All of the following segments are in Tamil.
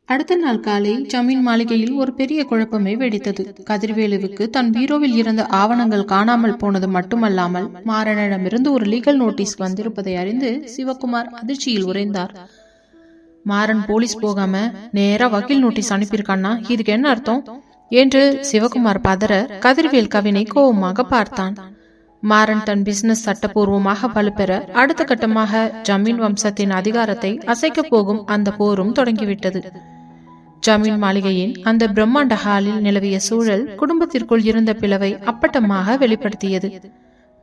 அடுத்த நாள் காலை ஜமீன் மாளிகையில் ஒரு பெரிய குழப்பமே வெடித்தது. கதிர்வேலுவுக்கு தன் பீரோவில் இருந்த ஆவணங்கள் காணாமல் போனது மட்டுமல்லாமல் மாறனிடமிருந்து ஒரு லீகல் நோட்டீஸ் வந்திருப்பதை அறிந்து சிவகுமார் அதிர்ச்சியில் உறைந்தார். மாறன் போலீஸ் போகாம நேரா வக்கீல் நோட்டீஸ் அனுப்பியிருக்கான்னா இதுக்கு என்ன அர்த்தம் என்று சிவகுமார் பதற கதிர்வேல் கவினை கோபமாக பார்த்தான். மாறன் தன் பிசினஸ் சட்டப்பூர்வமாக வலுப்பெற அடுத்த கட்டமாக ஜமீன் வம்சத்தின் அதிகாரத்தை அசைக்க போகும் அந்த போரும் தொடங்கிவிட்டது. ஜமீன் மாளிகையின் அந்த பிரம்மாண்ட ஹாலில் நிலவிய சூழல் குடும்பத்திற்குள் இருந்த பிளவை அப்பட்டமாக வெளிப்படுத்தியது.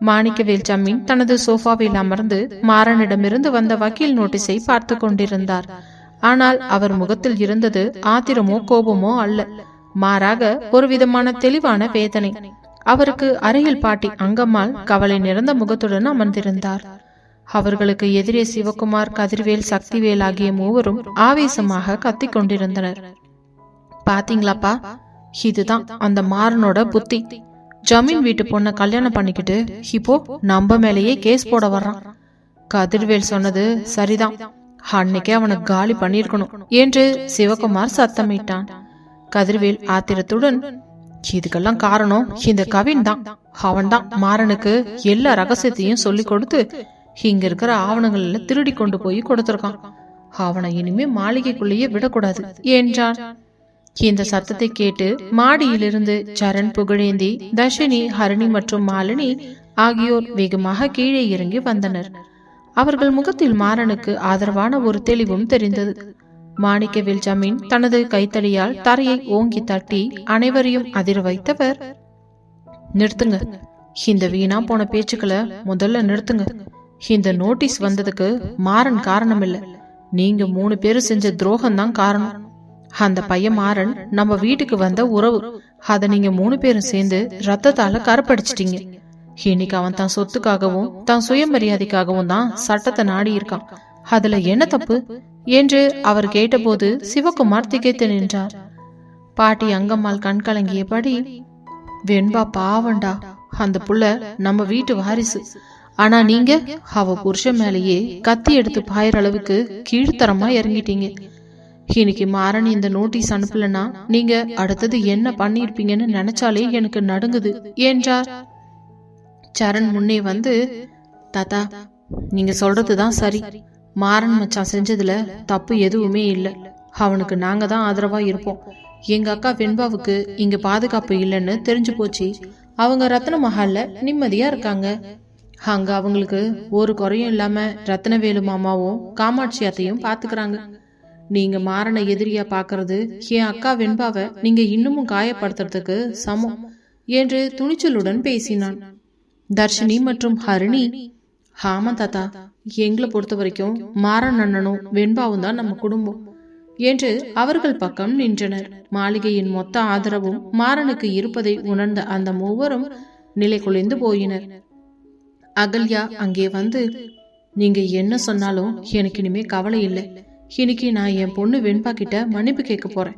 மாணிக்கவேல் ஜமீன் தனது சோஃபாவில் அமர்ந்து மாறனிடமிருந்து வந்த வக்கீல் நோட்டீஸை பார்த்து கொண்டிருந்தார். ஆனால் அவர் முகத்தில் இருந்தது ஆத்திரமோ கோபமோ அல்ல, மாறாக ஒரு விதமான தெளிவான வேதனை. அவருக்கு அருகில் பாட்டி அங்கம்மாள் கவலை நிறைந்த முகத்துடன் அமர்ந்திருந்தார். அவர்களுக்கு எதிரே சிவகுமார், கதிர்வேல், சக்திவேல் ஆகிய மூவரும் ஆவேசமாக கத்திக் கொண்டிருந்தனர். பாத்தீங்களாப்பா, இதுதான் அந்த மாறனோட புத்தி. ஜமீன் வீட்டு பொண்ண கல்யாணம் பண்ணிக்கிட்டு இப்போ நம்ம மேலேயே கேஸ் போட வர்றான். கதிர்வேல் சொன்னது சரிதான், அன்னைக்கே அவனை காலி பண்ணிருக்கணும் என்று சிவகுமார் சத்தமிட்டான். கதிர்வேல் ஆத்திரத்துடன், இதுக்கெல்லாம் காரணம் இந்த கவின் தான். அவன் தான் மாறனுக்கு எல்லா ரகசியத்தையும் சொல்லி கொடுத்து இங்க இருக்கிற ஆவணங்கள்ல திருடி கொண்டு போய் கொடுத்திருக்கான். அவனை இனிமே மாளிகைக்குள்ளேயே விடக்கூடாது என்றான். இந்த சத்தத்தை கேட்டு மாடியிலிருந்து சரண், புகழேந்தி, தர்ஷினி, ஹரிணி மற்றும் மாலினி ஆகியோர் வேகமாக கீழே இறங்கி வந்தனர். அவர்கள் முகத்தில் மாறனுக்கு ஆதரவான ஒரு தெளிவும் தெரிந்தது. மாணிக்கவேல் ஜமீன் தனது கைத்தடியால் தரையை ஓங்கி தட்டி அனைவரையும் அதிர வைத்தவர், நிறுத்துங்க, இந்த வீணா போன பேச்சுக்களை முதல்ல நிறுத்துங்க. இந்த நோட்டீஸ் வந்ததுக்கு மாறன் காரணம் இல்ல, நீங்க 3 பேரும் செஞ்ச துரோகம் தான் காரணம். அந்த பையன் மாறன் நம்ம வீட்டுக்கு வந்த உறவு, அத நீங்க 3 பேரும் சேர்ந்து ரத்தத்தால கரப்படிச்சிட்டீங்க. இன்னைக்கு அவன் தான் சொத்துக்காகவும் தான் சுயமரியாதைக்காகவும் தான் சட்டத்தை நாடி இருக்கான். அதுல என்ன தப்பு என்று அவர் கேட்டபோது சிவகுமார் திகைத்து நின்றார். பாட்டி அங்கம்மாள் கண் கலங்கியபடி, வெண்பா பாவண்டா, அந்த புள்ள நம்ம வீட்டு வாரிசு. ஆனா நீங்க அவ புருஷன் மேலேயே கத்தி எடுத்து பாயிற அளவுக்கு கீழ்த்தரமா இறங்கிட்டீங்க. இன்னைக்கு மாறன் இந்த நோட்டீஸ் அனுப்பலன்னா நீங்க அடுத்தது என்ன பண்ணிருப்பீங்கன்னு நினைச்சாலே எனக்கு நடுங்குது என்றார். சரண் முன்னே வந்து, தாத்தா, நீங்க சொல்றதுதான் சரி. மாறன் மச்சான் செஞ்சதுல தப்பு எதுவுமே இல்ல. அவனுக்கு நாங்க தான் ஆதரவா இருப்போம். எங்க அக்கா வெண்பாவுக்கு இங்க பாதுகாப்பு இல்லைன்னு தெரிஞ்சு போச்சு. அவங்க ரத்ன மஹால்ல நிம்மதியா இருக்காங்க. அங்க அவங்களுக்கு ஒரு குறையும் இல்லாம ரத்னவேலு மாமாவும் காமாட்சி அத்தையும் பாத்துக்கிறாங்க. நீங்க மாறனை எதிரியா பாக்குறது என் அக்கா வெண்பாவை நீங்க இன்னமும் காயப்படுத்துறதுக்கு சமம் என்று துணிச்சலுடன் பேசினான். தர்ஷினி மற்றும் ஹரிணி, ஆமா தாத்தா, எங்களை பொறுத்த வரைக்கும் மாறன் அண்ணனும் வெண்பாவும் தான் நம்ம குடும்பம் என்று அவர்கள் பக்கம் நின்றனர். மாளிகையின் மொத்த ஆதரவும் மாறனுக்கு இருப்பதை உணர்ந்த அந்த மூவரும் நிலை குலைந்து போயினர். அகல்யா அங்கே வந்து, நீங்க என்ன சொன்னாலும் எனக்கு இனிமே கவலை இல்லை. இன்னைக்கு நான் என் பொண்ணு வெண்பா கிட்ட மன்னிப்பு கேட்க போறேன்.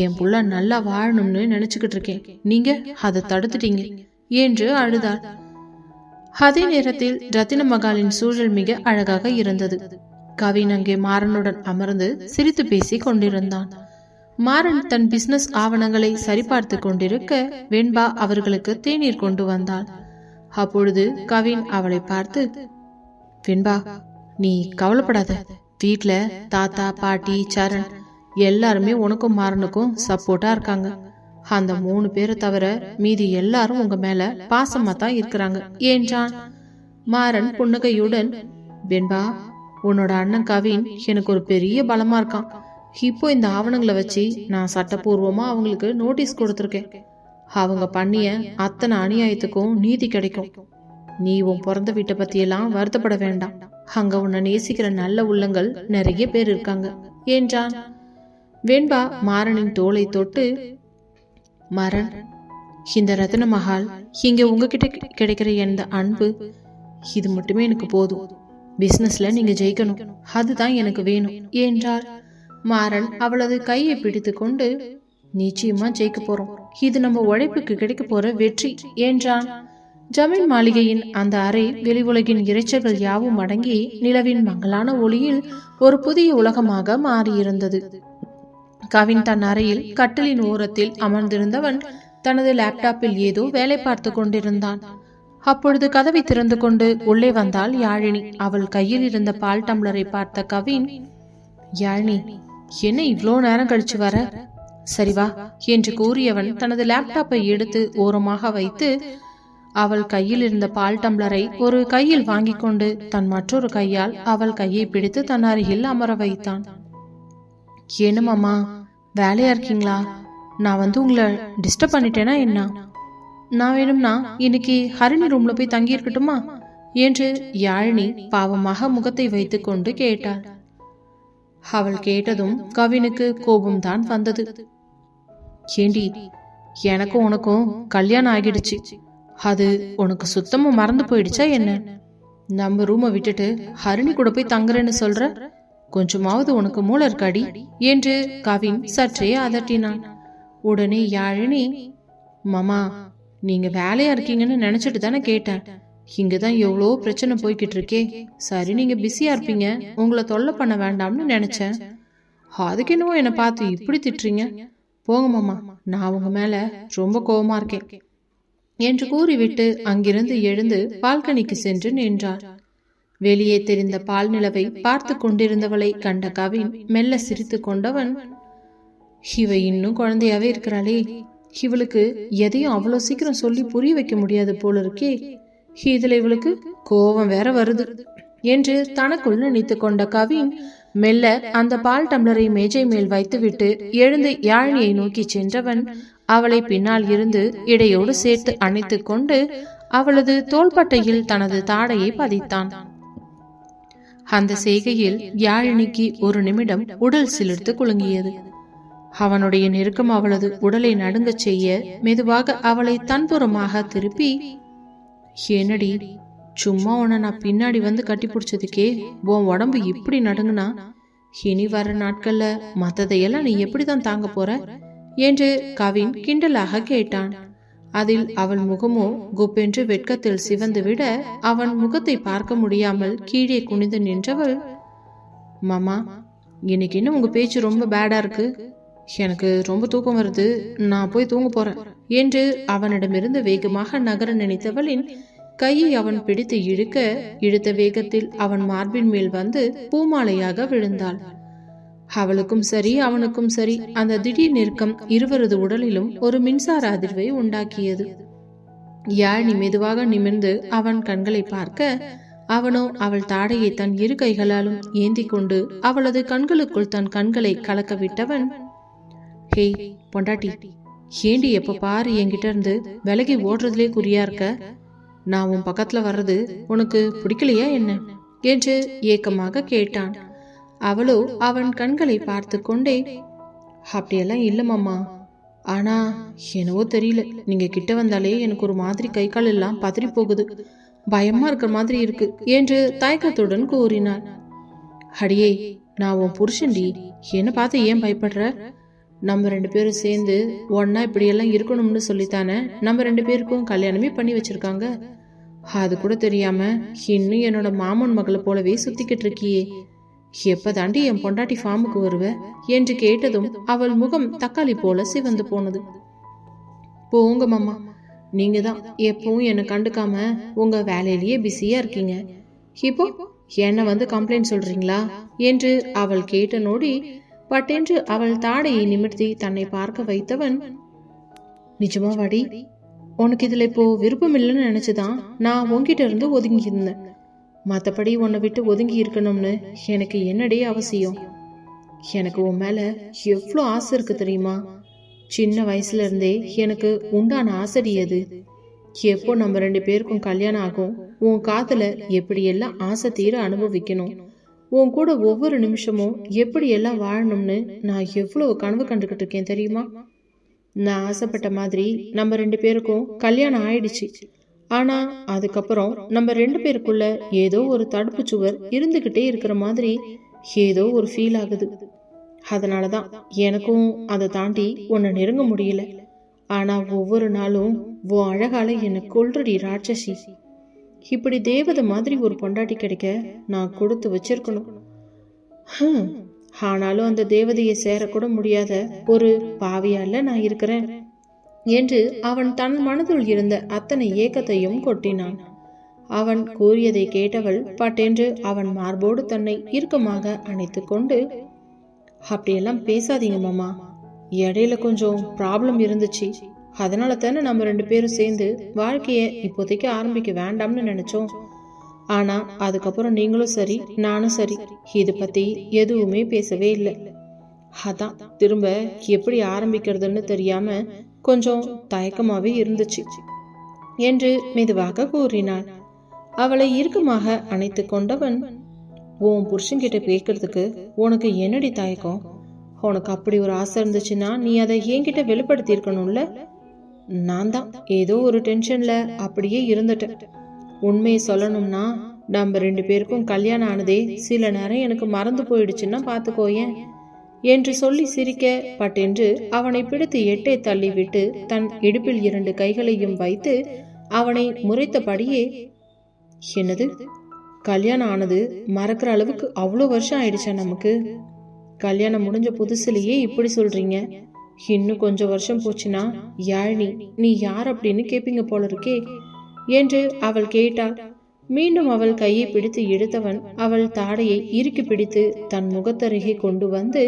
என் புள்ள நல்லா வாழணும்னு நினைச்சுக்கிட்டு இருக்கேன், நீங்க அதை தடுத்துட்டீங்க என்று அழுதாள். அதே நேரத்தில் ரத்தின மகாலின் சூழல் மிக அழகாக இருந்தது. கவின் அங்கே மாறனுடன் அமர்ந்து சிரித்து பேசி கொண்டிருந்தான். மாறன் தன் பிசினஸ் ஆவணங்களை சரிபார்த்து கொண்டிருக்க வெண்பா அவர்களுக்கு தேநீர் கொண்டு வந்தாள். அப்பொழுது கவின் அவளை பார்த்து, வெண்பா, நீ கவலைப்படாத. வீட்ல தாத்தா, பாட்டி, சரண் எல்லாருமே உனக்கும் மாறனுக்கும் சப்போர்ட்டா இருக்காங்க. அந்த 3 பேரை தவிர மீதி எல்லாரும் உங்க மேல பாசமா தான் இருக்கிறாங்க என்றான். மாறன் புன்னகையுடன், வெண்பா, உன்னோட அண்ணன் கவின் எனக்கு ஒரு பெரிய பலமா இருக்கான். இப்போ இந்த ஆவணங்களை வச்சு நான் சட்டப்பூர்வமா அவங்களுக்கு நோட்டீஸ் கொடுத்துருக்கேன். அவங்க பண்ணிய அத்தனை அநியாயத்துக்கும் நீதி கிடைக்கும். நீ உன் பிறந்த வீட்டை பத்தியெல்லாம் வருத்தப்பட வேண்டாம். அங்க உன்னை நேசிக்கிற நல்ல உள்ளங்கள் நிறைய பேர் இருக்காங்க என்றான். வெண்பா மாறனின் தோளை தொட்டு, மாறன், இந்த ரத்ன மஹால், இங்க உங்ககிட்ட கிடைக்கிற இந்த அன்பு, இது மட்டுமே எனக்கு போதும். பிசினஸ்ல நீங்க ஜெயிக்கணும், அதுதான் எனக்கு வேணும் என்றார். மாறன் அவளது கையை பிடித்து கொண்டு, நிச்சயமா ஜெயிக்க போறோம், இது நம்ம உழைப்புக்கு கிடைக்க போற வெற்றி என்றான். ஜமீன் மாளிகையின் அந்த அறை வெளி உலகின் இறைச்சல்கள் யாவும் அடங்கி நிலவின் மங்கலான ஒளியில் ஒரு புதிய உலகமாக மாறியிருந்தது. கவின் தன் அறையில் கட்டிலின் ஓரத்தில் அமர்ந்திருந்தவன் தனது லேப்டாப்பில் ஏதோ வேலை பார்த்து கொண்டிருந்தான். அப்பொழுது கதவை திறந்து கொண்டு உள்ளே வந்தாள் யாழினி. அவள் கையில் இருந்த பால் டம்ளரை பார்த்த கவின், யாழினி, என்ன இவ்வளோ நேரம் கழிச்சு வர? சரி வா என்று கூறியவன் தனது லேப்டாப்பை எடுத்து ஓரமாக வைத்து அவள் கையில் இருந்த பால் டம்ளரை ஒரு கையில் வாங்கி கொண்டு தன் மற்றொரு கையால் அவள் கையை பிடித்து தன் அருகில் அமர வைத்தான். ஏனுமாமா, வேலையா இருக்கீங்களா? நான் உங்களை டிஸ்டர்ப் பண்ணிட்டேனா என்ன? நான் வேணும்னா இன்னைக்கு ஹரிணி ரூம்ல போய் தங்கி இருக்கட்டுமா என்று யாழினி பாவமாக முகத்தை வைத்து கொண்டு கேட்டாள். அவள் கேட்டதும் கவினுக்கு கோபம்தான் வந்தது. ஏண்டி, எனக்கும் உனக்கும் கல்யாணம் ஆகிடுச்சு, அது உனக்கு சுத்தமா மறந்து போயிடுச்சா என்ன? நம்ம ரூமை விட்டுட்டு ஹரிணி கூட போய் தங்குறேன்னு சொல்ற? கொஞ்சமாவது உனக்கு மூளை இருக்காடி என்று கவின் சற்றே அதட்டினான். உடனே யாழினி, மாமா, நீங்க வேலையா இருக்கீங்கன்னு நினைச்சிட்டு தானே கேட்டேன். இங்கதான் எவ்வளோ பிரச்சனை போய்கிட்டு இருக்கே. சரி, நீங்க பிஸியா இருப்பீங்க, உங்களை தொல்லை பண்ண வேண்டாம்னு நினைச்சேன். அதுக்கு என்னவோ என்னை பார்த்து இப்படி திட்டுறீங்க? போங்க மாமா, நான் உங்க மேல ரொம்ப கோபமா இருக்கேன் என்று கூறிவிட்டு அங்கிருந்து எழுந்து பால்கனிக்கு சென்று நின்றாள். வெளியே தெரிந்த பால் நிலவை பார்த்து கொண்டிருந்தவளை கண்ட கவின் மெல்ல சிரித்து கொண்டவன், இவ இன்னும் குழந்தையாவே இருக்கிறாளே, இவளுக்கு எதையும் அவ்வளவு சீக்கிரம் சொல்லி புரிய வைக்க முடியாது போல இருக்கே, இதுல இவளுக்கு கோபம் வேற வருது என்று தனக்குள் நினைத்து கொண்ட கவின் மெல்ல அந்த பால் டம்ளரை மேஜை மேல் வைத்துவிட்டு எழுந்து யாழினியை நோக்கி சென்றவன் அவளை பின்னால் இருந்து இடையோடு சேர்த்து அணைத்து கொண்டு அவளது தோள்பட்டையில் தனது தாடையை பதித்தான். அந்த செய்கையில் யாழினிக்கு ஒரு நிமிடம் உடல் சிலிர்த்து குலுங்கியது. அவனுடைய நெருக்கம் அவளது உடலை நடுங்கச் செய்ய மெதுவாக அவளை தன்புறமாக திருப்பி, என்னடி, சும்மா உன்னை நான் பின்னாடி வந்து கட்டி பிடிச்சதுக்கே உன் உடம்பு இப்படி நடுங்குனா இனி வர நாட்கள்ல மத்ததையெல்லாம் நீ எப்படிதான் தாங்க போற என்று கவின் கிண்டலாக கேட்டான். அதில் அவள் முகமோ குப்பென்று வெட்கத்தில் சிவந்து விட அவன் முகத்தை பார்க்க முடியாமல் கீழே குனிந்து நின்றவள், மாமா, இன்னைக்கு இன்னும் உங்க பேச்சு ரொம்ப பேடா இருக்கு, எனக்கு ரொம்ப தூக்கம் வருது, நான் போய் தூங்க போறேன் என்று அவனிடமிருந்து வேகமாக நகர நினைத்தவளின் கையை அவன் பிடித்து இழுத்த வேகத்தில் அவன் மார்பின் மேல் வந்து பூமாலையாக விழுந்தாள். அவளுக்கும் சரி அவனுக்கும் சரி அந்த திடீர் நெருக்கம் இருவரது உடலிலும் ஒரு மின்சார அதிர்வை உண்டாக்கியது. யாழினி மெதுவாக நிமிர்ந்து அவன் கண்களை பார்க்க அவனோ அவள் தாடையை தன் இரு கைகளாலும் ஏந்தி கொண்டு அவளது கண்களுக்குள் தன் கண்களை கலக்க விட்டவன், ஹே பொண்டாட்டி, ஏண்டி எப்ப பாரு என்கிட்ட இருந்து விலகி ஓடுறதுலே குறியா இருக்க? நான் உன் பக்கத்துல வர்றது உனக்கு பிடிக்கலையா என்ன என்று ஏக்கமாக கேட்டான். அவளோ அவன் கண்களை பார்த்து கொண்டே, அப்படியெல்லாம் இல்ல மாமா, ஆனா என்னவோ தெரியல, நீங்க கிட்ட வந்தாலே எனக்கு ஒரு மாதிரி கை கால் எல்லாம் பதறி போகுது, பயமா இருக்கிற மாதிரி இருக்கு என்று தயக்கத்துடன் கூறினாள். அடியே, நான் உன் புருஷன்டி, என்ன பார்த்து ஏன் பயப்படுற? நம்ம 2 பேரும் சேர்ந்து ஒன்னா இப்படியெல்லாம் இருக்கணும்னு சொல்லித்தானே நம்ம 2 பேருக்கும் கல்யாணமே பண்ணி வச்சிருக்காங்க. அது கூட தெரியாம இன்னும் என்னோட மாமன் மகளை போலவே சுத்திக்கிட்டு இருக்கியே, எப்பதாண்டி என் பொண்டாட்டி ஃபார்முக்கு வருவ என்று கேட்டதும் அவள் முகம் தக்காளி போல சிவந்து போனது. போங்க மாமா, நீங்க தான் எப்பவும் என்னை கண்டுக்காம உங்க வேலையிலேயே பிஸியா இருக்கீங்க, இப்போ என்ன கம்ப்ளைண்ட் சொல்றீங்களா என்று அவள் கேட்ட நோடி பட்டென்று அவள் தாடையை நிமிர்த்தி தன்னை பார்க்க வைத்தவன், நிஜமா வாடி, உனக்கு இதுல இப்போ விருப்பம் இல்லைன்னு நினைச்சுதான் நான் உன்கிட்ட இருந்து ஒதுங்கி இருந்தேன். மற்றபடி உன்னை விட்டு ஒதுங்கி இருக்கணும்னு எனக்கு என்னடே அவசியம்? எனக்கு உன் மேல எவ்வளோ ஆசை இருக்கு தெரியுமா? சின்ன வயசுல இருந்தே எனக்கு உண்டான ஆசடி அது. எப்போ நம்ம 2 பேருக்கும் கல்யாணம் ஆகும், உன் காதுல எப்படியெல்லாம் ஆசை தீர அனுபவிக்கணும், உன் கூட ஒவ்வொரு நிமிஷமும் எப்படி எல்லாம் வாழணும்னு நான் எவ்வளவு கனவு கண்டுகிட்டு இருக்கேன் தெரியுமா? நான் ஆசைப்பட்ட மாதிரி நம்ம 2 பேருக்கும் கல்யாணம் ஆயிடுச்சு. ஆனா அதுக்கப்புறம் நம்ம 2 பேருக்குள்ள ஏதோ ஒரு தடுப்பு சுவர் இருந்துகிட்டே இருக்கிற மாதிரி ஏதோ ஒரு ஃபீல் ஆகுது. அதனாலதான் எனக்கும் அதை தாண்டி உன்னை நெருங்க முடியல. ஆனா ஒவ்வொரு நாளும் உன் அழகால என்னை கொல்றடி ராட்சசி. இப்படி தேவதை மாதிரி ஒரு பொண்டாட்டி கிடைக்க நான் கொடுத்து வச்சிருக்கணும். ஆனாலும் அந்த தேவதையை சேரக்கூட முடியாத ஒரு பாவியால நான் இருக்கிறேன் என்று அவன் தன் மனதுள் இருந்த அத்தனை ஏக்கத்தையும் கொட்டினான். அவன் கூறியதை கேட்டவள் பட்டென்று அவன் மார்போடு தன்னை இறுக்கமாக அணைத்து கொண்டு, அப்படியெல்லாம் பேசாதீங்க மாமா, இடையில கொஞ்சம் ப்ராப்ளம் இருந்துச்சு, அதனால தானே நம்ம 2 பேரும் சேர்ந்து வாழ்க்கைய இப்போதைக்கு ஆரம்பிக்க வேண்டாம்னு நினைச்சோம். ஆனா அதுக்கப்புறம் நீங்களும் சரி நானும் சரி இது பத்தி எதுவுமே பேசவே இல்லை. அதான் திரும்ப எப்படி ஆரம்பிக்கிறதுன்னு தெரியாம கொஞ்சம் தயக்கமாவே இருந்துச்சு என்று மெதுவாக கூறினாள். அவளை இறுக்கமாக அணைத்து கொண்டவன், உன் புருஷன்கிட்ட கேட்கறதுக்கு உனக்கு என்னடி தயக்கம்? உனக்கு அப்படி ஒரு ஆசை இருந்துச்சுன்னா நீ அதை என்கிட்ட வெளிப்படுத்தி இருக்கணும்ல. நான் தான் ஏதோ ஒரு டென்ஷன்ல அப்படியே இருந்துட்டேன். உண்மையை சொல்லணும்னா நம்ம 2 பேருக்கும் கல்யாணம் ஆனதே சில நேரம் எனக்கு மறந்து போயிடுச்சுன்னா பாத்துக்கோயேன் என்று சொல்லி சிரிக்க பட்டென்று அவனை பிடித்து எட்டை தள்ளிவிட்டு தன் இடுப்பில் 2 கைகளையும் வைத்து அவனை முறைத்தபடியே, என்னது கல்யாணம் ஆனது மறக்கிற அளவுக்கு அவ்வளோ வருஷம் ஆயிடுச்சா? நமக்கு கல்யாணம் முடிஞ்ச புதுசுலயே இப்படி சொல்றீங்க. இன்னும் கொஞ்சம் வருஷம் போச்சுன்னா யாழினி நீ யார் அப்படின்னு கேப்பீங்க போல இருக்கே என்று அவள் கேட்டாள். மீண்டும் அவள் கையை பிடித்து இழுத்தவன் அவள் தாடையை இறுக்கி பிடித்து தன் முகத்தருகே கொண்டு வந்து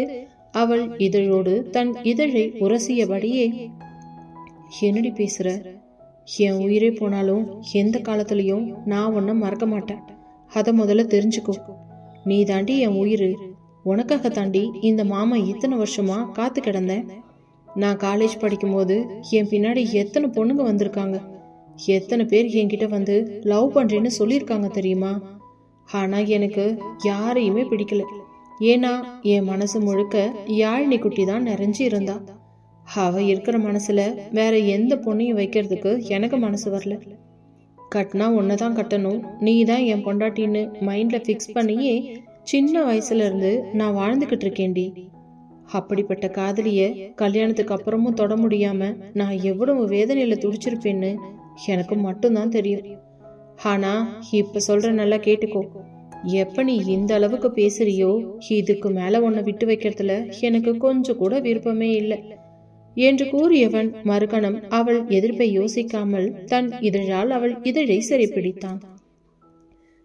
அவள் இதழோடு தன் இதழை உரசியபடியே, என்னடி பேசுற? என் உயிரே போனாலும் எந்த காலத்திலையும் நான் ஒன்ன மறக்க மாட்டேன். அத முதல்ல தெரிஞ்சுக்கோ. நீ தாண்டி என் உயிர். உனக்காக தாண்டி இந்த மாமா இத்தனை வருஷமா காத்து கிடந்தேன். நான் காலேஜ் படிக்கும் போது என் பின்னாடி எத்தனை பொண்ணுங்க வந்திருக்காங்க, எத்தனை பேர் என்கிட்ட வந்து லவ் பண்றேன்னு சொல்லியிருக்காங்க தெரியுமா? ஆனா எனக்கு யாரையுமே பிடிக்கல. ஏன்னா என் மனசு முழுக்க யாழினி குட்டி தான் நிறைஞ்சு இருந்தா. அவ இருக்கிற மனசுல வேற எந்த பொண்ணையும் வைக்கிறதுக்கு எனக்கு மனசு வரல. கட்டினா ஒன்னதான் கட்டணும், நீ தான் என் பொண்டாட்டின்னு மைண்ட்ல ஃபிக்ஸ் பண்ணியே சின்ன வயசுல இருந்து நான் வாழ்ந்துகிட்டு இருக்கேன்டி. அப்படிப்பட்ட காதலிய கல்யாணத்துக்கு அப்புறமும் தொட முடியாம நான் எவ்வளவு வேதனையில துடிச்சிருப்பேன்னு எனக்கு மட்டும்தான் தெரியும். ஆனா இப்ப சொல்ற நல்லா கேட்டுக்கோ. எப்ப நீ இந்த அளவுக்கு பேசுறியோ இதுக்கு மேல உன்னை விட்டு வைக்கிறதுல எனக்கு கொஞ்சம் கூட விருப்பமே இல்லை என்று கூறியவன் மறுகணம் அவள் எதிர்ப்பை யோசிக்காமல் தன் இதழால் அவள் இதழை சிறைப்பிடித்தான்.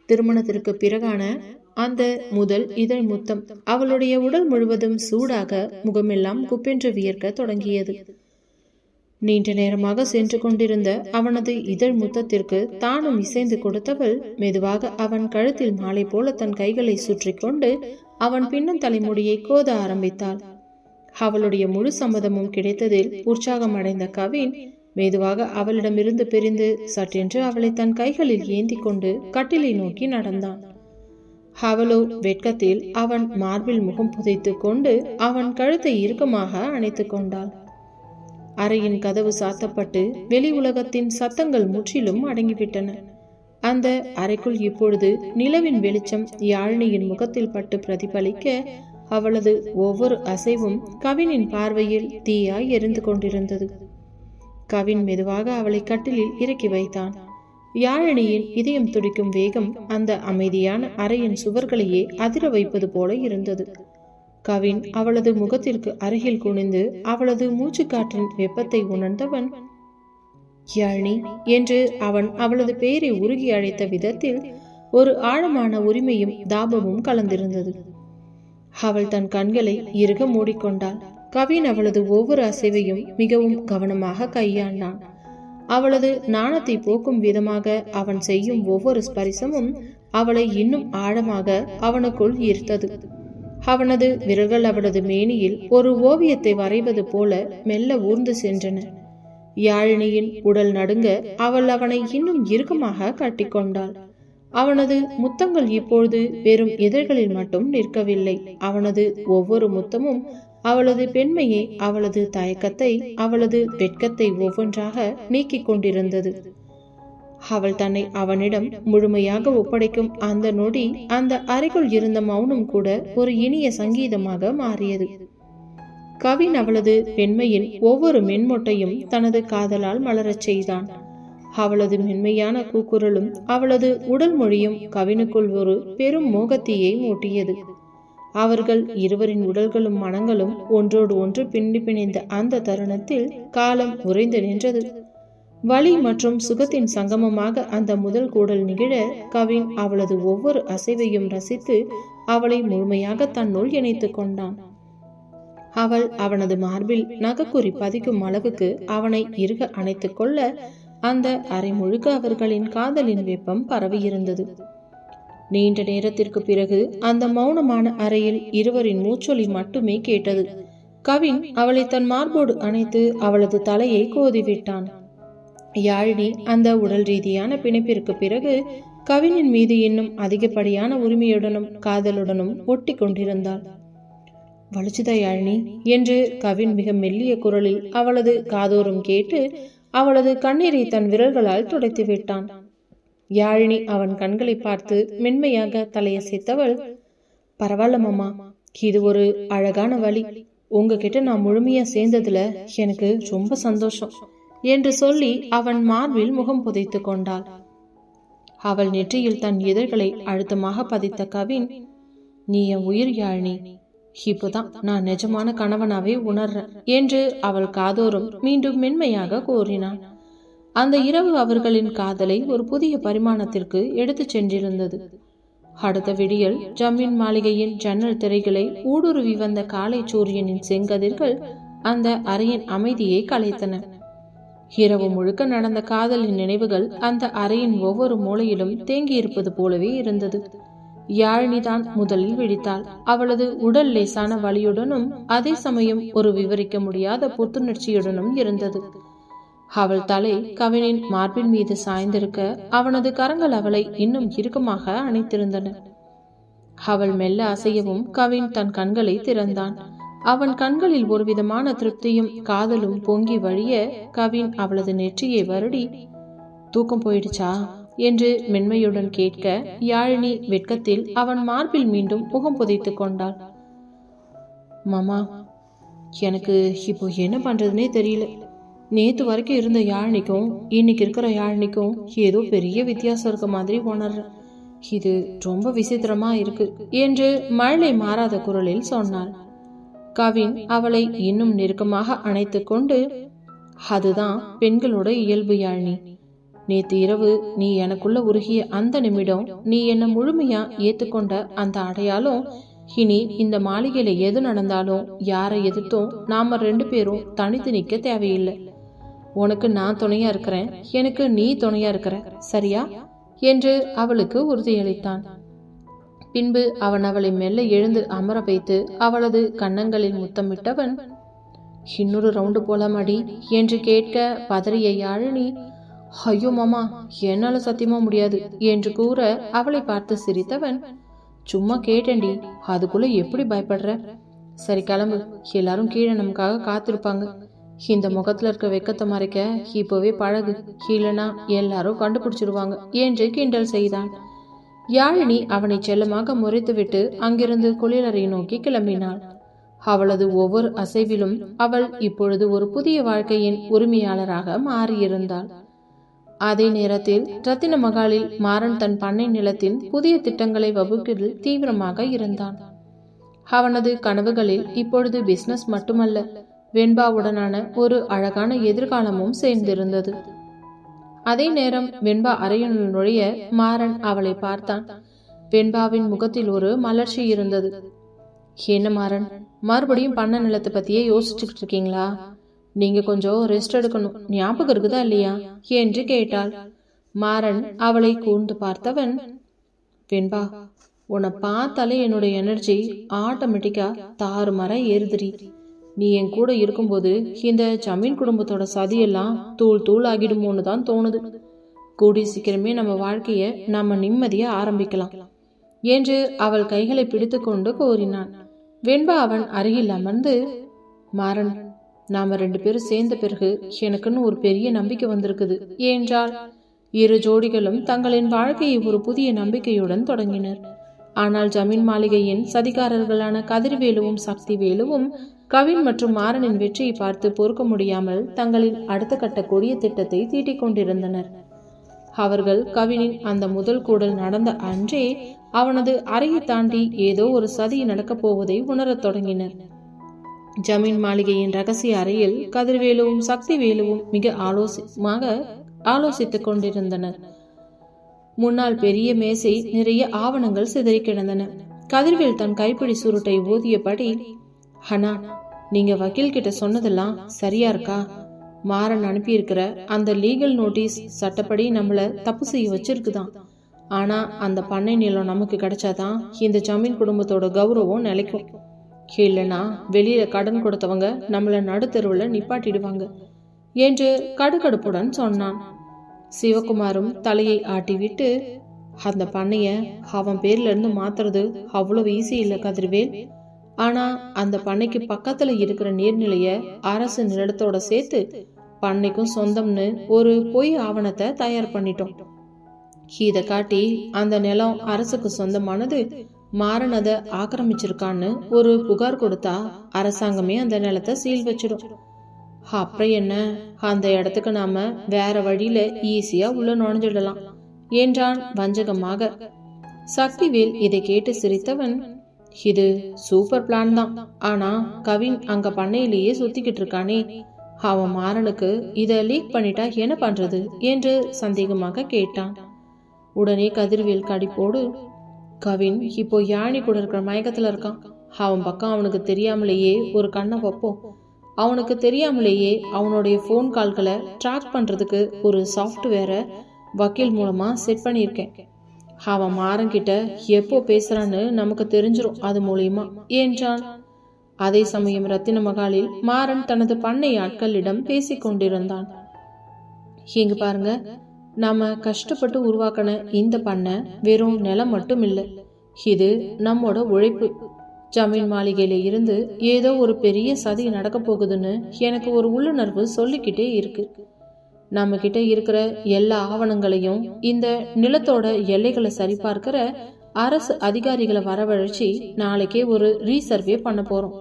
திருமணத்திற்கு பிறகான அந்த முதல் இதழ் முத்தம் அவளுடைய உடல் முழுவதும் சூடாக முகமெல்லாம் குப்பென்று வியர்க்க தொடங்கியது. நீண்ட நேரமாக சென்று கொண்டிருந்த அவனது இதழ் முத்தத்திற்கு தானும் இசைந்து கொடுத்தவள் மெதுவாக அவன் கழுத்தில் மாலை போல தன் கைகளை சுற்றி கொண்டு அவன் பின்னன் தலைமுடியை கோத ஆரம்பித்தாள். அவளுடைய முழு சம்மதமும் கிடைத்ததில் உற்சாகம் அடைந்த கவின் மெதுவாக அவளிடமிருந்து பிரிந்து சற்றென்று அவளை தன் கைகளில் ஏந்தி கொண்டு கட்டிலை நோக்கி நடந்தான். அவளோ வெட்கத்தில் அவன் மார்பில் முகம் புதைத்து கொண்டு அவன் கழுத்தை இறுக்கமாக அணைத்து கொண்டாள். அறையின் கதவு சாத்தப்பட்டு வெளி உலகத்தின் சத்தங்கள் முற்றிலும் அடங்கிவிட்டன. அந்த அறைக்குள் இப்பொழுது நிலவின் வெளிச்சம் யாழினியின் முகத்தில் பட்டு பிரதிபலிக்க அவளது ஒவ்வொரு அசைவும் கவினின் பார்வையில் தீயாய் எரிந்து கொண்டிருந்தது. கவின் மெதுவாக அவளை கட்டிலில் இறக்கி வைத்தான். யாழினியின் இதயம் துடிக்கும் வேகம் அந்த அமைதியான அறையின் சுவர்களையே அதிர வைப்பது போல இருந்தது. கவின் அவளது முகத்திற்கு அருகில் குனிந்து அவளது மூச்சுக்காற்றின் வெப்பத்தை உணர்ந்தவன், யாழினி என்று அவன் அவளது பெயரை உருகி அழைத்த விதத்தில் ஒரு ஆழமான உரிமையும் தாபமும் கலந்திருந்தது. அவள் தன் கண்களை இறுக மூடிக்கொண்டாள். கவின் அவளது ஒவ்வொரு அசைவையும் மிகவும் கவனமாக கையாண்டான். அவளது நாணத்தை போக்கும் விதமாக அவன் செய்யும் ஒவ்வொரு ஸ்பரிசமும் அவளை இன்னும் ஆழமாக அவனுக்குள் ஈர்த்தது. அவனது விரல்கள் அவளது மேனியில் ஒரு ஓவியத்தை வரைவது போல மெல்ல ஊர்ந்து சென்றன. யாழினியின் உடல் நடுங்க அவள் அவனை இன்னும் இறுக்கமாக கட்டிக்கொண்டாள். அவனது முத்தங்கள் இப்பொழுது வெறும் இதழ்களில் மட்டும் நிற்கவில்லை. அவனது ஒவ்வொரு முத்தமும் அவளது பெண்மையை, அவளது தயக்கத்தை, அவளது வெட்கத்தை ஒவ்வொன்றாக நீக்கிக் கொண்டிருந்தது. அவள் தன்னை அவனிடம் முழுமையாக ஒப்படைக்கும் அந்த நொடி அந்த அறைக்குள் இருந்த மௌனம் கூட ஒரு இனிய சங்கீதமாக மாறியது. கவின் அவளது பெண்மையின் ஒவ்வொரு மென்மொட்டையும் தனது காதலால் மலரச் செய்தான். அவளது மென்மையான கூக்குரலும் அவளது உடல் மொழியும் கவினுக்குள் ஒரு பெரும் மோகத்தீயை மூட்டியது. அவர்கள் இருவரின் உடல்களும் மனங்களும் ஒன்றோடு ஒன்று பின்னி பிணைந்த அந்த தருணத்தில் காலம் உறைந்து நின்றது. வலி மற்றும் சுகத்தின் சங்கமமாக அந்த முதல் கூடல் நிகழ கவின் அவளது ஒவ்வொரு அசைவையும் ரசித்து அவளை முழுமையாக தன்னுள் இணைத்துக் கொண்டான். அவள் அவனது மார்பில் நகக்குறி பதிக்கும் அளவுக்கு அவனை இறுக அணைத்துக் கொள்ள அந்த அறை முழுக்க அவர்களின் காதலின் வெப்பம் பரவியிருந்தது. நீண்ட நேரத்திற்கு பிறகு அந்த மௌனமான அறையில் இருவரின் மூச்சொலி மட்டுமே கேட்டது. கவின் அவளை தன் மார்போடு அணைத்து அவளது தலையை கோதிவிட்டான். யாழினி அந்த உடல் ரீதியான பிணைப்பிற்கு பிறகு கவினின் மீது இன்னும் அதிகப்படியான உரிமையுடனும் காதலுடனும் ஒட்டி கொண்டிருந்தாள். வலிச்சுதா யாழினி என்று கவின் மிக மெல்லிய குரலில் அவளது காதோறும் கேட்டு அவளது கண்ணீரை தன் விரல்களால் துடைத்து விட்டான். யாழினி அவன் கண்களை பார்த்து மென்மையாக தலையசைத்தவள், பரவாயில்ல மாமா, இது ஒரு அழகான வழி. உங்ககிட்ட நான் முழுமையா சேர்ந்ததுல எனக்கு ரொம்ப சந்தோஷம் என்று சொல்லி அவன் மார்பில் முகம் புதைத்து கொண்டாள். அவள் நெற்றியில் தன் இதழ்களை அழுத்தமாக பதித்த கவின், நீ என் உயிர் யாழினி, இப்போதான் நான் நிஜமான கணவனாவே உணர்றேன் என்று அவள் காதோறும் மீண்டும் மென்மையாக கூறினான். அந்த இரவு அவர்களின் காதலை ஒரு புதிய பரிமாணத்திற்கு எடுத்து சென்றிருந்தது. அடுத்த விடியல் ஜமீன் மாளிகையின் ஜன்னல் திரைகளை ஊடுருவி வந்த காலை சூரியனின் செங்கதிர்கள் அந்த அறையின் அமைதியை கலைத்தன. இரவு முழுக்க நடந்த காதலின் நினைவுகள் அந்த அறையின் ஒவ்வொரு மூலையிலும் தேங்கியிருப்பது போலவே இருந்தது. யாழினிதான் முதலில் விழித்தாள். அவளது உடல் லேசான வலியுடனும் அதே சமயம் ஒரு விவரிக்க முடியாத புத்துணர்ச்சியுடனும் இருந்தது. அவள் தலை கவினின் மார்பின் மீது சாய்ந்திருக்க அவனது கரங்கள் அவளை இன்னும் இறுக்கமாக அணைத்திருந்தன. அவள் மெல்ல அசையவும் கவின் தன் கண்களை திறந்தான். அவன் கண்களில் ஒருவிதமான திருப்தியும் காதலும் பொங்கி வழிய கவின் அவளது நெற்றியை வருடி, தூக்கம் போயிடுச்சா என்று மென்மையுடன் கேட்க யாழினி வெட்கத்தில் அவன் மார்பில் மீண்டும் முகம் புதைத்து கொண்டாள். மாமா, எனக்கு இப்போ என்ன பண்றதுனே தெரியல. நேத்து வரைக்கும் இருந்த யாழினிக்கும் இன்னைக்கு இருக்கிற யாழினிக்கும் ஏதோ பெரிய வித்தியாசம் இருக்க மாதிரி உணர்றேன். இது ரொம்ப விசித்திரமா இருக்கு என்று மழலை மாறாத குரலில் சொன்னாள். கவின் அவளை இன்னும் நெருக்கமாக அணைத்து கொண்டு, அதுதான் பெண்களோட இயல்பு யாழினி. நேத்து இரவு நீ எனக்குள்ள உருகிய அந்த நிமிடம், நீ என்ன முழுமையா ஏத்துக்கொண்ட அந்த அடையாளம், இனி இந்த மாளிகையில எது நடந்தாலும் யாரை எதிர்த்தும் நாம 2 பேரும் தனித்து நிக்க தேவையில்லை. உனக்கு நான் துணையா இருக்கிறேன், எனக்கு நீ துணையா இருக்கிற, சரியா என்று அவளுக்கு உறுதியளித்தான். பின்பு அவன் அவளை மெல்ல எழுந்து அமர வைத்து அவளது கன்னங்களில் முத்தமிட்டவன், இன்னொரு ரவுண்டு போலாமடி என்று கேட்க பதறிய யாழினி, ஐயோ மாமா, என்னால சத்தியமா முடியாது என்று கூற அவளை பார்த்து சிரித்தவன், சும்மா கேட்டேன்டி, அதுக்குள்ள எப்படி பயப்படுற? சரி கிளம்பு, எல்லாரும் கீழே நமக்காக காத்திருப்பாங்க. இந்த முகத்துல இருக்க வெக்கத்தை மறைக்க இப்பவே பழகு, இல்லைனா எல்லாரும் கண்டுபிடிச்சிருவாங்க என்று கிண்டல் செய்தான். யாழினி அவனை செல்லமாக முறைத்துவிட்டு அங்கிருந்து குளியலறையை நோக்கி கிளம்பினாள். அவளது ஒவ்வொரு அசைவிலும் அவள் இப்பொழுது ஒரு புதிய வாழ்க்கையின் உரிமையாளராக மாறியிருந்தாள். அதே நேரத்தில் ரத்தின மகாலில் மாறன் தன் பண்ணை நிலத்தின் புதிய திட்டங்களை வகுப்பில் தீவிரமாக இருந்தான். அவனது கனவுகளில் இப்பொழுது பிசினஸ் மட்டுமல்ல, வெண்பாவுடனான ஒரு அழகான எதிர்காலமும் சேர்ந்திருந்தது. அதே நேரம் வெண்பா அறையுள் நுழைய மாறன் அவளை பார்த்தான். வெண்பாவின் முகத்தில் ஒரு மலர்ச்சி இருந்தது. என்ன மாறன், மறுபடியும் பண்ண நிலத்தை பத்தியே யோசிச்சுக்கிட்டு இருக்கீங்களா? நீங்க கொஞ்சம் ரெஸ்ட் எடுக்கணும், ஞாபகம் இருக்குதா இல்லையா என்று கேட்டாள். மாறன் அவளை கூர்ந்து பார்த்தவன், வெண்பா, உன்னை பார்த்தாலே என்னுடைய எனர்ஜி ஆட்டோமேட்டிக்கா தாறுமாற ஏறுதுரி. நீ என் கூட இருக்கும்போது இந்த ஜமீன் குடும்பத்தோட சதியெல்லாம் தூள் தூள் ஆகிடுமோன்னு தான் தோணுது. கூடி சீக்கிரமே நம்ம வாழ்க்கைய நம்ம நிம்மதியா ஆரம்பிக்கலாம் என்று அவள் கைகளை பிடித்து கொண்டு கோரினான். வெண்பா அவன் அருகில் அமர்ந்து, மாறன், நாம 2 பேரும் சேர்ந்த பிறகு எனக்குன்னு ஒரு பெரிய நம்பிக்கை வந்திருக்குது என்றாள். இரு ஜோடிகளும் தங்களின் வாழ்க்கையை ஒரு புதிய நம்பிக்கையுடன் தொடங்கினர். ஆனால் ஜமீன் மாளிகையின் சதிகாரர்களான கதிர்வேலுவும் சக்திவேலுவும் கவின் மற்றும் மாறனின் வெற்றியை பார்த்து பொறுக்க முடியாமல் தங்களின் அடுத்த கட்ட கொடிய திட்டத்தை தீட்டிக் கொண்டிருந்தனர். அவர்கள் கவினின் அந்த முதல் கூடல் நடந்த அன்றே அவனது அறையை தாண்டி ஏதோ ஒரு சதி நடக்கப் போவதை உணரத் தொடங்கினர். ஜமீன் மாளிகையின் ரகசிய அறையில் கதிர்வேலுவும் சக்திவேலுவும் மிக ஆலோசித்துக் கொண்டிருந்தனர். முன்னால் பெரிய மேசை நிறைய ஆவணங்கள் சிதறி கிடந்தன. கதிர்வேல் தன் கைப்பிடி சுருட்டை ஊதியபடி, "அண்ணா, நீங்க வக்கீல் கிட்ட சொன்னதெல்லாம் சரியா இருக்கா? மாறன் அனுப்பியிருக்கிற அந்த லீகல் நோட்டீஸ் சட்டப்படி நம்மள தப்பு செய்ய வச்சிருக்குதான். ஆனா அந்த பண்ணை நிலம் நமக்கு கிடைச்சாதான் இந்த ஜமீன் குடும்பத்தோட கௌரவம் நிலைக்கும். இல்லைன்னா வெளியில கடன் கொடுத்தவங்க நம்மள நடுத்தெருவுல நிப்பாட்டிடுவாங்க" என்று கடுகடுப்புடன் சொன்னான். சிவகுமாரும் தலையை ஆட்டிவிட்டு, "அந்த பண்ணைய அவன் பேர்ல இருந்து மாத்துறது அவ்வளவு ஈஸி இல்லை கதிர்வேல். ஆனா அந்த பண்ணைக்கு பக்கத்துல இருக்கிற நீர்நிலைய அரசு நிலத்தோட சேர்த்து பண்ணைக்கும் சொந்தம்னு ஒரு பொய் ஆவணத்தை தயார் பண்ணிட்டோம். இதை காட்டி அந்த நிலம் அரசுக்கு சொந்தமானது, மாறன் அதை ஆக்கிரமிச்சிருக்கான்னு ஒரு புகார் கொடுத்தா அரசாங்கமே அந்த நிலத்தை சீல் வச்சிடும். அப்புறம் என்ன, அந்த இடத்துக்கு நாம வேற வழியில ஈஸியா உள்ள நுழைஞ்சிடலாம்" என்றான் வஞ்சகமாக. சக்திவேல் இதை கேட்டு சிரித்தவன், "இது சூப்பர் பிளான் தான். ஆனா கவின் அங்க பண்ணையிலேயே சுத்திக்கிட்டு இருக்கானே, அவன் மாறனுக்கு இதை லீக் பண்ணிட்டா என்ன பண்றது என்று சந்தேகமாக கேட்டான். உடனே கதிர்வேல் கடிப்போடு, "கவின் இப்போ யானி கூட இருக்கிற மயக்கத்துல இருக்கான். அவன் பக்கம் அவனுக்கு தெரியாமலேயே ஒரு கண்ணை வைப்போம். அவனுக்கு தெரியாமலேயே அவனுடைய ஃபோன் கால்களை ட்ராக் பண்றதுக்கு ஒரு சாஃப்ட்வேரை வக்கீல் மூலமா செட் பண்ணியிருக்கேன். அவன் மாறன்கிட்ட எப்போ பேசுறான்னு நமக்கு தெரிஞ்சிடும் அது மூலியமா" என்றான். அதே சமயம் ரத்தின மகாலில் மாறன் தனது பண்ணை ஆட்களிடம் பேசிக் கொண்டிருந்தான். "இங்க பாருங்க, நாம கஷ்டப்பட்டு உருவாக்கின இந்த பண்ணை வெறும் நிலம் மட்டும் இல்லை, இது நம்மோட உழைப்பு. ஜமீன் மாளிகையில இருந்து ஏதோ ஒரு பெரிய சதி நடக்க போகுதுன்னு எனக்கு ஒரு உள்ளுணர்வு சொல்லிக்கிட்டே இருக்கு. நம்ம கிட்ட இருக்கிற எல்லா ஆவணங்களையும் இந்த நிலத்தோட எல்லைகளை சரிபார்க்கிற அரசு அதிகாரிகளை வரவழைச்சி நாளைக்கே ஒரு ரீசர்வே பண்ண போறோம்.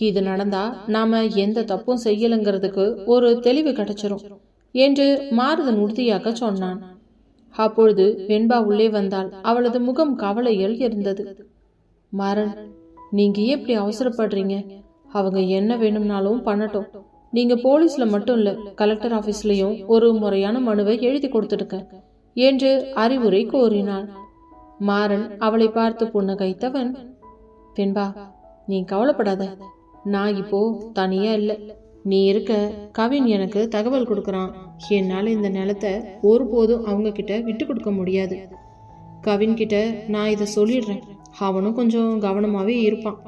இது நடந்தா நாம எந்த தப்பும் செய்யலைங்கிறதுக்கு ஒரு தெளிவு கிடைச்சிரும்" என்று மாருதன் உறுதியாக சொன்னான். அப்பொழுது வெண்பா உள்ளே வந்தால் அவளது முகம் கவலையில் இருந்தது. "மாறன், நீங்க எப்படி அவசரப்படுறீங்க? அவங்க என்ன வேணும்னாலும் பண்ணட்டும். நீங்க போலீஸ்ல மட்டும் இல்ல, கலெக்டர் ஆபீஸ்லயும் ஒரு முறையான மனுவை எழுதி கொடுத்துடுங்க" என்று அறிவுரை கோரினாள். மாறன் அவளை பார்த்து புன்னகைத்தவன், "வெண்பா, நீ கவலைப்படாத. நான் இப்போ தனியா இல்ல. நீ இருக்க, கவின் எனக்கு தகவல் கொடுக்கறான். என்னால இந்த நிலத்தை ஒருபோதும் அவங்க கிட்ட விட்டு கொடுக்க முடியாது. கவின் கிட்ட நான் இதை சொல்லிடுறேன். அவனும் கொஞ்சம் கவனமாவே இருப்பான்"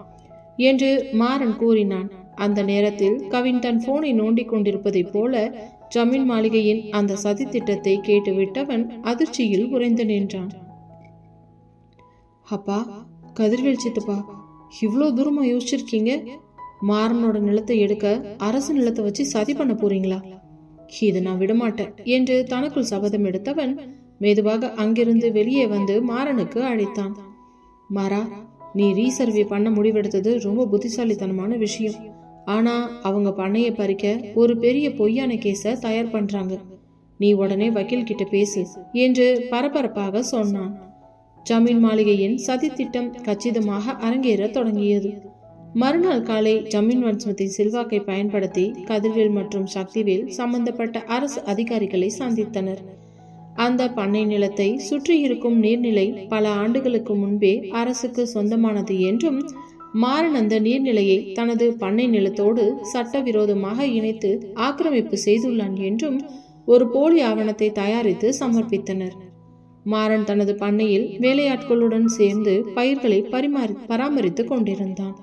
என்று மாறன் கூறினான். அந்த நேரத்தில் கவின் தன் போனை நோண்டி கொண்டிருப்பதை போல ஜமீன் மாளிகையின் அந்த சதி திட்டத்தை கேட்டுவிட்டவன் அதிர்ச்சியில் உறைந்து நின்றான். "அப்பா, கதிர்வேல் சித்தப்பா, இவ்வளோ தூரமா யோசிச்சிருக்கீங்க? மாறனோட நிலத்தை எடுக்க அரசு நிலத்தை வச்சு சதி பண்ண போறீங்களா? இது நான் விடமாட்டேன்" என்று தனக்குள் சபதம் எடுத்தவன் மெதுவாக அங்கிருந்து வெளியே வந்து மாறனுக்கு அழைத்தான். "மாறா, நீ ரீசர்வே பண்ண முடிவெடுத்தது ரொம்ப புத்திசாலித்தனமான விஷயம். ஆனா அவங்க பண்ணைய பறிக்க ஒரு பெரிய பொய்யான கேஸை தயார் பண்றாங்க. நீ உடனே வக்கீல் கிட்ட பேசு" என்று பரபரப்பாக சொன்னான். ஜமீன் மாளிகையின் சதி திட்டம் கச்சிதமாக அரங்கேற தொடங்கியது. மறுநாள் காலை ஜமீன் வன்சமத்தின் செல்வாக்கை பயன்படுத்தி கதிர்வேல் மற்றும் சக்திவேல் சம்பந்தப்பட்ட அரசு அதிகாரிகளை சந்தித்தனர். அந்த பண்ணை நிலத்தை சுற்றி இருக்கும் நீர்நிலை பல ஆண்டுகளுக்கு முன்பே அரசுக்கு சொந்தமானது என்றும், மாறன் அந்த நீர்நிலையை தனது பண்ணை நிலத்தோடு சட்டவிரோதமாக இணைத்து ஆக்கிரமிப்பு செய்துள்ளான் என்றும் ஒரு போலி ஆவணத்தை தயாரித்து சமர்ப்பித்தனர். மாறன் தனது பண்ணையில் வேலையாட்களுடன் சேர்ந்து பயிர்களை பராமரித்துக் கொண்டிருந்தான்.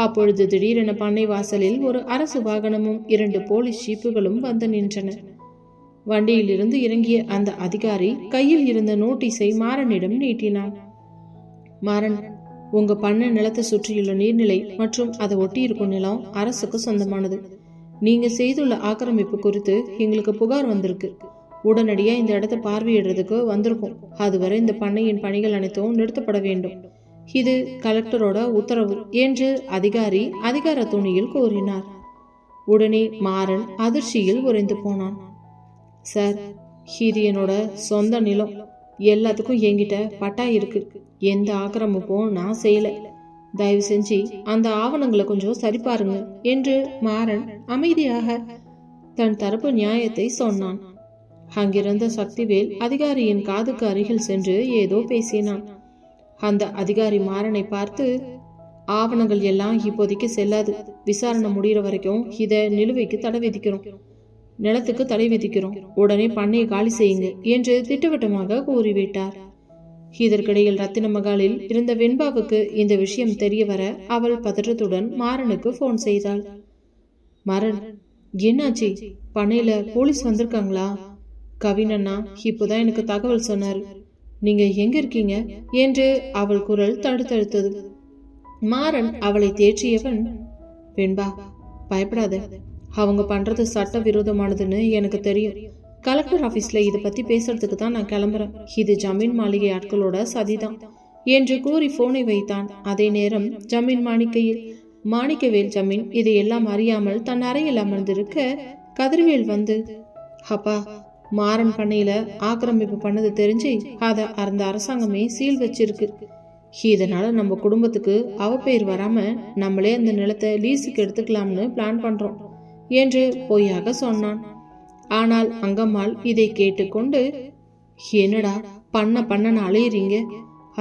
அப்பொழுது திடீரென பண்ணை வாசலில் ஒரு அரசு வாகனமும் 2 போலீஸ் ஜீப்புகளும் வந்து நின்றன. வண்டியில் இருந்து இறங்கிய அந்த அதிகாரி கையில் இருந்த நோட்டீஸை மாறனிடம் நீட்டினான். "மாறன், உங்க பண்ணை நிலத்தை சுற்றியுள்ள நீர்நிலை மற்றும் அதை ஒட்டி இருக்கும் நிலம் அரசுக்கு சொந்தமானது. நீங்க செய்துள்ள ஆக்கிரமிப்பு குறித்து எங்களுக்கு புகார் வந்திருக்கு. உடனடியா இந்த இடத்தை பார்வையிடுறதுக்கு வந்திருக்கும். அதுவரை இந்த பண்ணையின் பணிகள் அனைத்தும் நிறுத்தப்பட வேண்டும். இது கலெக்டரோட உத்தரவு" என்று அதிகாரி அதிகார துணியில் கூறினார். உடனே மாறன் அதிர்ச்சியில் உறைந்து போனான். "சார், இது என்னோட சொந்த நிலம். எல்லாத்துக்கும் என்கிட்ட பட்டா இருக்கு. எந்த ஆக்கிரமிப்பும் நான் செய்யல. தயவு செஞ்சு அந்த ஆவணங்களை கொஞ்சம் சரி பாருங்க என்று மாறன் அமைதியாக தன் தரப்பு நியாயத்தை சொன்னான். அங்கிருந்த சக்திவேல் அதிகாரியின் காதுக்கு அருகில் சென்று ஏதோ பேசினான். அந்த அதிகாரி மாறனை பார்த்து, ஆவணங்கள் எல்லாம் இப்போதைக்கு செல்லாது. விசாரணை முடிகிற வரைக்கும் இத நிலுவைக்கு தடை விதிக்கிறோம், நிலத்துக்கு தடை விதிக்கிறோம். உடனே பண்ணையை காலி செய்யுங்க என்று திட்டவட்டமாக கூறிவிட்டார். இதற்கிடையில் ரத்தின மகாலில் இருந்த வெண்பாவுக்கு இந்த விஷயம் தெரிய வர அவள் பதற்றத்துடன் மாறனுக்கு போன் செய்தாள். மாறன், என்னாச்சு? பண்ணையில போலீஸ் வந்திருக்காங்களா? கவின் அண்ணா இப்போதான் எனக்கு தகவல் சொன்னாரு. நீங்க எங்க இருக்கீங்க என்று அவள் குரல் தடுத்தழுத்தது. மாறன் அவளை தேற்றியவன், வெண்பா பயப்படாத, அவங்க பண்றது சட்ட விரோதமானதுன்னு எனக்கு தெரியும். கலெக்டர் ஆபீஸ்ல இதை பத்தி பேசுறதுக்கு தான் நான் கிளம்புறேன். இது ஜமீன் மாளிகை ஆட்களோட சதிதான் என்று கூறி போனை வைத்தான். அதே நேரம் ஜமீன் மாணிக்கவேல் ஜமீன் இதையெல்லாம் அறியாமல் தன் அறையில் அமர்ந்திருக்க கதிர்வேல் வந்து, அப்பா, மாறன் பண்ணையில ஆக்கிரமிப்பு பண்ணது தெரிஞ்சு அத அந்த அரசாங்கமே சீல் வச்சிருக்கு. இதனால நம்ம குடும்பத்துக்கு அவப்பெயர் வராம நம்மளே அந்த நிலத்தை லீஸுக்கு எடுத்துக்கலாம்னு பிளான் பண்றோம் என்று பொய்யாக சொன்னான். ஆனால் அங்கம்மாள் இதை கேட்டுக்கொண்டு, என்னடா பண்ண அலையிறீங்க?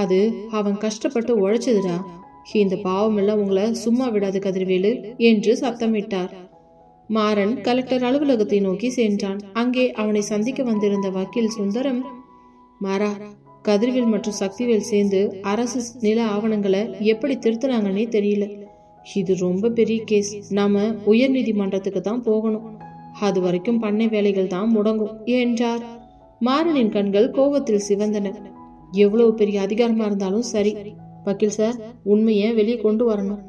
அது அவன் கஷ்டப்பட்டு உழைச்சதுடா. இந்த பாவம் எல்லாம் உங்களை சும்மா விடாது கதிர்வேலு என்று சத்தமிட்டார். மாறன் கலெக்டர் அலுவலகத்தை நோக்கி சென்றான். அங்கே அவனை சந்திக்க வந்திருந்த வக்கீல் சுந்தரம், மாறா, கதிர்வேல் மற்றும் சக்திவேல் சேர்ந்து அரசு நில ஆவணங்களை எப்படி திருத்தினாங்கன்னே தெரியல. இது ரொம்ப பெரிய கேஸ். நாம உயர் நீதிமன்றத்துக்கு தான் போகணும். அது வரைக்கும் பண்ணை வேலைகள் தான் முடங்கும் என்றார். மாறனின் கண்கள் கோபத்தில் சிவந்தன. எவ்வளவு பெரிய அதிகாரமா இருந்தாலும் சரி, வக்கீல் சார், உண்மையை வெளியே கொண்டு வரணும்.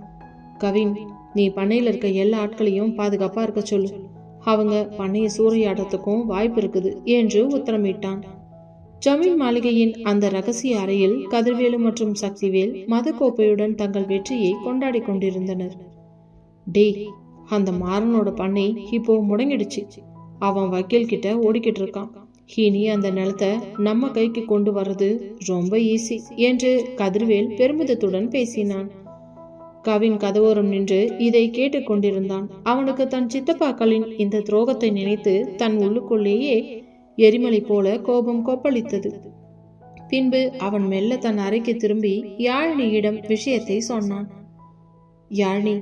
கவின், நீ பண்ணையில இருக்க எல்லா ஆட்களையும் பாதுகாப்பா இருக்க சொல்லு. அவங்க பண்ணைய சூறையாடத்துக்கும் வாய்ப்பு இருக்குது என்று உத்தரமிட்டான். ஜமீன் மாளிகையின் அந்த ரகசிய அறையில் கதிர்வேலு மற்றும் சக்திவேல் மதக்கோப்பையுடன் தங்கள் வெற்றியை கொண்டாடி கொண்டிருந்தனர். டே, அந்த மாறனோட பண்ணை இப்போ முடங்கிடுச்சு. அவன் வக்கீல் கிட்ட ஓடிக்கிட்டு இருக்கான். இனி அந்த நிலத்தை நம்ம கைக்கு கொண்டு வர்றது ரொம்ப ஈஸி என்று கதிர்வேல் பெருமிதத்துடன் பேசினான். கவின் கதவோரம் நின்று இதை கேட்டுக்கொண்டிருந்தான். அவனுக்கு தன் சித்தப்பாக்களின் இந்த துரோகத்தை நினைத்து தன் உள்ளுக்குள்ளேயே எரிமலை போல கோபம் கொப்பளித்தது. பின்பு அவன் மெல்ல தன் அறைக்கு திரும்பி யாழினியிடம் விஷயத்தை சொன்னான். யாழினி,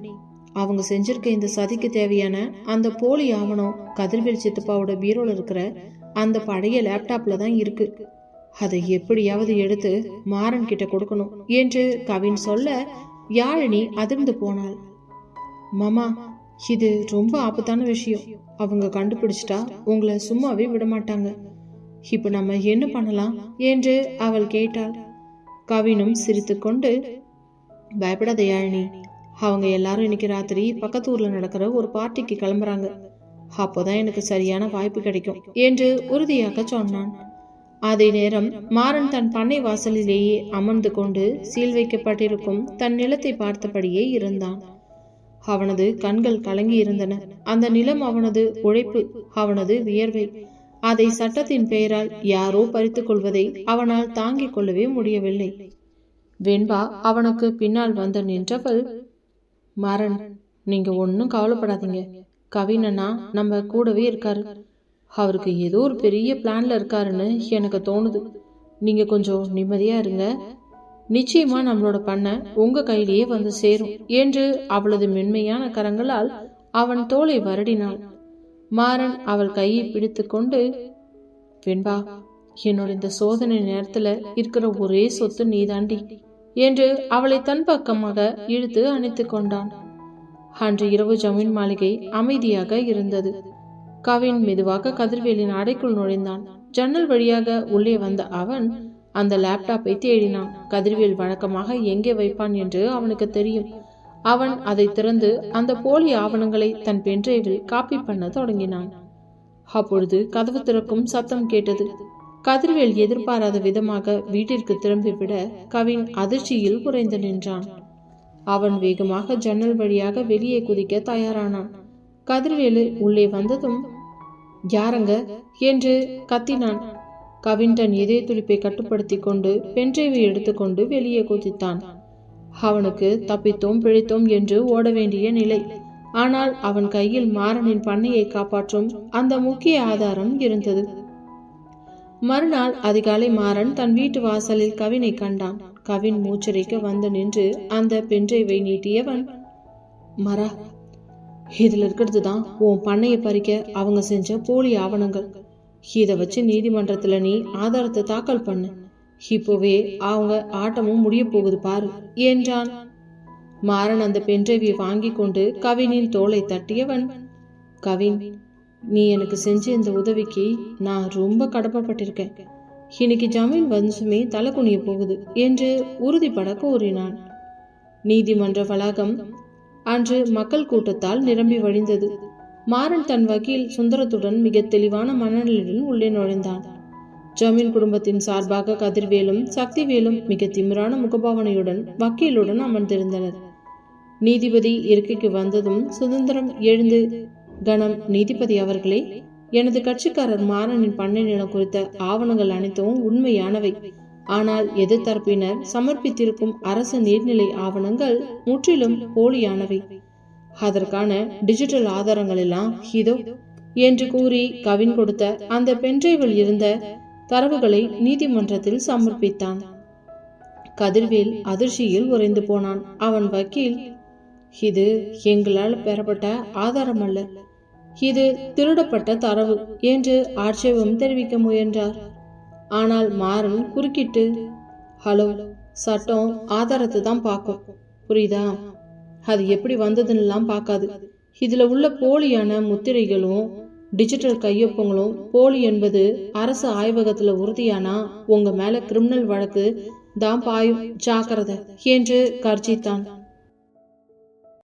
அவங்க செஞ்சிருக்க இந்த சதிக்கு தேவையான அந்த போலி ஆவணம் கதிர்வேல் சித்தப்பாவோட பீரோல இருக்கிற அந்த பழைய லேப்டாப்ல தான் இருக்கு. அதை எப்படியாவது எடுத்து மாறன் கிட்ட கொடுக்கணும் என்று கவின் சொல்ல யாழினி அதிர்ந்து போனாள். மாமா, இது ரொம்ப ஆபத்தான விஷயம். அவங்க கண்டுபிடிச்சிட்டா உங்களை சும்மாவே விடமாட்டாங்க. இப்ப நம்ம என்ன பண்ணலாம் என்று அவள் கேட்டாள். கவினும் சிரித்து கொண்டு, பயப்படாத யாழினி, அவங்க எல்லாரும் இன்னைக்கு ராத்திரி பக்கத்து ஊர்ல நடக்கிற ஒரு பார்ட்டிக்கு கிளம்புறாங்க. அப்போதான் எனக்கு சரியான வாய்ப்பு கிடைக்கும் என்று உறுதியாக சொன்னான். அதே நேரம் மாறன் தன் பண்ணை வாசலிலேயே அமர்ந்து கொண்டு சீல் வைக்கப்பட்டிருக்கும் தன் நிலத்தை பார்த்தபடியே இருந்தான். அவனது கண்கள் கலங்கி இருந்தன. அந்த நிலம் அவனது உழைப்பு, அவனது வியர்வை. அதை சட்டத்தின் பெயரால் யாரோ பறித்துக் கொள்வதை அவனால் தாங்கிக் கொள்ளவே முடியவில்லை. வெண்பா அவனுக்கு பின்னால் வந்து நின்றவள், மாறன், நீங்க ஒன்னும் கவலைப்படாதீங்க. கவின் அண்ணா நம்ம கூடவே இருக்காரு. அவருக்கு ஏதோ ஒரு பெரிய பிளான்ல இருக்காருன்னு எனக்கு தோணுது. நீங்க கொஞ்சம் நிம்மதியா இருங்க. நிச்சயமா நம்மளோட பண்ண உங்க கையிலேயே வந்து சேரும் என்று அவளது மென்மையான கரங்களால் அவன் தோளை வருடினாள். மாறன் அவள் கையை பிடித்து கொண்டு, வெண்பா, என்னோட இந்த சோதனை நேரத்துல இருக்கிற ஒரே சொத்து நீதாண்டி என்று அவளை தன் பக்கமாக இழுத்து அணைத்து கொண்டான். அன்று இரவு ஜமீன் மாளிகை அமைதியாக இருந்தது. கவின் மெதுவாக கதிர்வேலின் அறைக்குள் நுழைந்தான். ஜன்னல் வழியாக உள்ளே வந்த அவன் அந்த லேப்டாப்பை தேடினான். கதிர்வேல் வழக்கமாக எங்கே வைப்பான் என்று அவனுக்கு தெரியும். அவன் அதை திறந்து அந்த போலி ஆவணங்களை தன் பென்டிரைவில் காப்பி பண்ண தொடங்கினான். அப்பொழுது கதவு திறக்கும் சத்தம் கேட்டது. கதிர்வேல் எதிர்பாராத விதமாக வீட்டிற்கு திரும்பிவிட கவின் அதிர்ச்சியில் குறைந்து நின்றான். அவன் வேகமாக ஜன்னல் வழியாக வெளியே குதிக்க தயாரானான். கதிர்வேலு உள்ளே வந்ததும், யாரங்க என்று கத்தினான். கவின் தன் இதய துடிப்பை கட்டுப்படுத்தி கொண்டு பென்ட்ரைவை எடுத்துக்கொண்டு வெளியே குதித்தான். அவனுக்கு தப்பித்தோம் பிழைத்தோம் என்று ஓட வேண்டிய நிலை. ஆனால் அவன் கையில் மாறனின் பண்ணையை காப்பாற்றும் அந்த முக்கிய ஆதாரம் இருந்தது. மறுநாள் அதிகாலை மாறன் தன் வீட்டு வாசலில் கவினை கண்டான். கவின் மூச்சரிக்க வந்து நின்று அந்த பென்ட்ரைவை நீட்டியவன், மரா, இதுல இருக்கிறது தான் உன் பண்ணையை பறிக்க அவங்க செஞ்ச போலி ஆவணங்கள். இதை வச்சு நீதிமன்றத்துல நீ ஆதாரத்தை தாக்கல் பண்ணு. இப்போவே அவங்க ஆட்டமும் முடிய போகுது பாரு என்றான். மாறன் அந்த பென்ட்ரைவை வாங்கி கொண்டு கவினின் தோளை தட்டியவன், கவின், நீ எனக்கு செஞ்ச இந்த உதவிக்கு நான் ரொம்ப கடமைப்பட்டிருக்கேன். இன்னைக்கு ஜமீன் வம்சமே தலை குனிய போகுது என்று உறுதிப்பட கூறினான். நீதிமன்ற வளாகம் அன்று மக்கள் கூட்டத்தால் நிரம்பி வழிந்தது. மாறன் தன் வக்கீல் சுந்தரத்துடன் மிக தெளிவான மனநிலையுடன் உள்ளே நுழைந்தான். ஜமீன் குடும்பத்தின் சார்பாக கதிர்வேலும் சக்திவேலும் மிக திமிரான முகபாவனையுடன் வக்கீலுடன் அமர்ந்திருந்தனர். நீதிபதி இருக்கைக்கு வந்ததும் சுதந்திரம் எழுந்து, கணம், நீதிபதி அவர்களே, எனது கட்சிக்காரர் மாறனின் பண்ணை நிலம் குறித்த ஆவணங்கள் அனைத்தும் உண்மையானவை. ஆனால் எதிர்த்தரப்பினர் சமர்ப்பித்திருக்கும் அரசு நீர்நிலை ஆவணங்கள் முற்றிலும் போலியானவை. அதற்கான டிஜிட்டல் ஆதாரங்கள் எல்லாம் இதோ என்று கூறி கவின் கொடுத்த அந்த பென்ட்ரைவில் இருந்த தரவுகளை நீதிமன்றத்தில் சமர்ப்பித்தான். கதிர்வேல் அதிர்ச்சியில் உறைந்து போனான். அவன் வக்கீல், இது எங்களால் பெறப்பட்ட ஆதாரம் அல்ல, இது திருடப்பட்ட தரவு என்று ஆட்சேபம் தெரிவிக்க முயன்றார். ஆனால் மாறன் குறுக்கிட்டு, ஹலோ, சட்டம் ஆதாரத்தை தான் பார்க்கும், புரியுதா? அது எப்படி வந்ததுன்னெல்லாம் பார்க்காது. இதுல உள்ள போலியான முத்திரைகளும் டிஜிட்டல் கையொப்பங்களும் போலி என்பது அரசு ஆய்வகத்துல உறுதியானா உங்க மேல கிரிமினல் வழக்கு தான் பாயும், ஜாக்கிரதை என்று கர்ஜித்தான்.